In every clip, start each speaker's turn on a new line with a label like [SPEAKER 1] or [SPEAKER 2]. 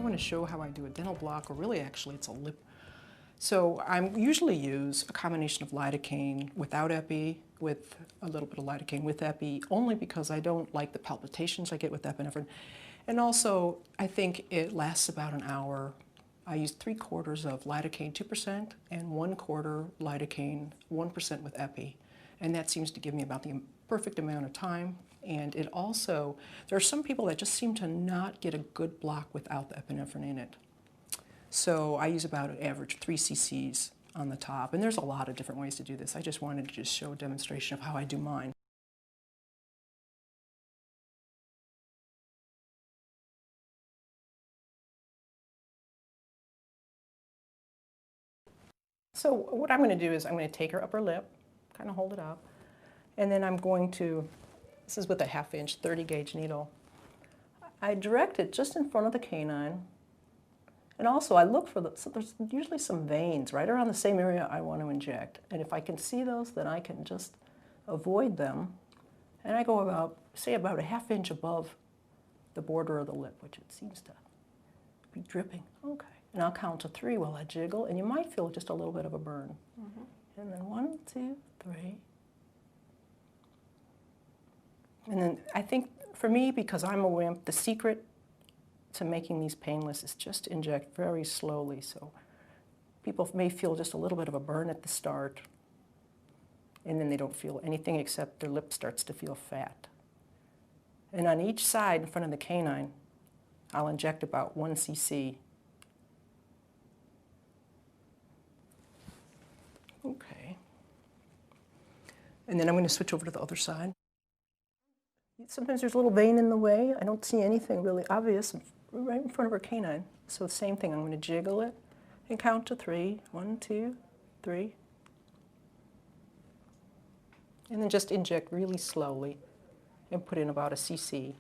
[SPEAKER 1] I want to show how I do a dental block, or really actually it's a lip. So I usually use a combination of lidocaine without epi, with a little bit of lidocaine with epi, only because I don't like the palpitations I get with epinephrine. And also, I think it lasts about an hour. I use 3/4 of lidocaine 2% and 1/4 lidocaine 1% with epi. And that seems to give me about the perfect amount of time. And it also, there are some people that just seem to not get a good block without the epinephrine in it. So I use about an average 3 cc's on the top. And there's a lot of different ways to do this. I just wanted to just show a demonstration of how I do mine. So what I'm going to do is I'm going to take her upper lip, kind of hold it up, and then I'm going to, this is with a 1/2 inch 30 gauge needle. I direct it just in front of the canine, and also I look for so there's usually some veins right around the same area I want to inject, and if I can see those, then I can just avoid them, and I go about, say about a 1/2 inch above the border of the lip, which it seems to be dripping. Okay. And I'll count to 3 while I jiggle, and you might feel just a little bit of a burn. And then 1, 2, 3. And then I think for me, because I'm a wimp, the secret to making these painless is just to inject very slowly. So people may feel just a little bit of a burn at the start, and then they don't feel anything except their lip starts to feel fat. And on each side in front of the canine, I'll inject about 1 cc. Okay. And then I'm going to switch over to the other side. Sometimes there's a little vein in the way. I don't see anything really obvious right in front of her canine. So the same thing, I'm going to jiggle it and count to 3. 1, 2, 3. And then just inject really slowly and put in about a cc.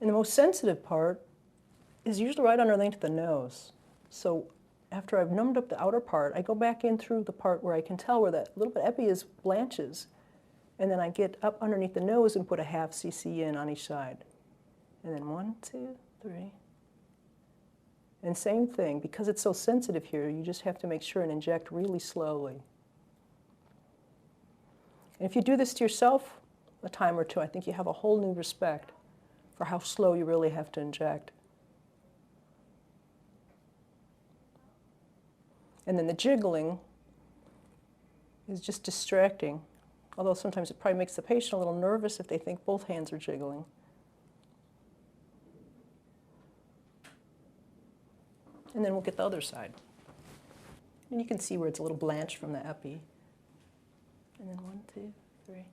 [SPEAKER 1] And the most sensitive part is usually right underneath the nose. So after I've numbed up the outer part, I go back in through the part where I can tell where that little bit epi is blanches. And then I get up underneath the nose and put a 1/2 cc in on each side. And then 1, 2, 3. And same thing, because it's so sensitive here, you just have to make sure and inject really slowly. And if you do this to yourself a time or two, I think you have a whole new respect for how slow you really have to inject. And then the jiggling is just distracting, although sometimes it probably makes the patient a little nervous if they think both hands are jiggling. And then we'll get the other side. And you can see where it's a little blanched from the epi. And then 1, 2, 3.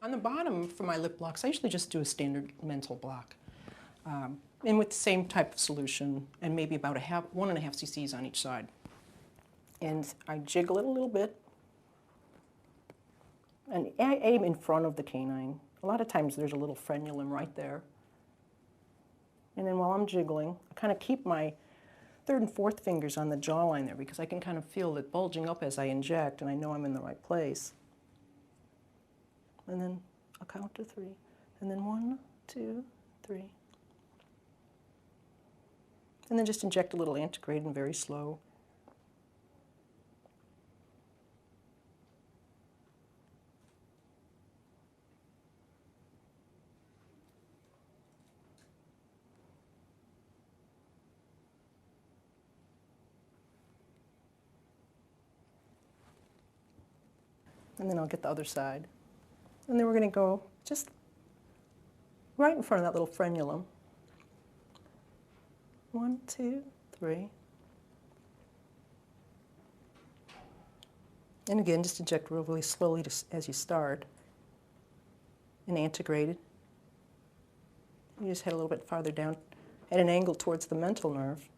[SPEAKER 1] On the bottom for my lip blocks, I usually just do a standard mental block. And with the same type of solution, and maybe about 1.5 cc's on each side. And I jiggle it a little bit. And I aim in front of the canine. A lot of times there's a little frenulum right there. And then while I'm jiggling, I kind of keep my 3rd and 4th fingers on the jawline there, because I can kind of feel it bulging up as I inject, and I know I'm in the right place. And then I'll count to 3. And then 1, 2, 3. And then just inject a little antegrade and very slow. And then I'll get the other side. And then we're going to go just right in front of that little frenulum. 1, 2, 3. And again, just inject really slowly as you start. And antegrade it. You just head a little bit farther down at an angle towards the mental nerve.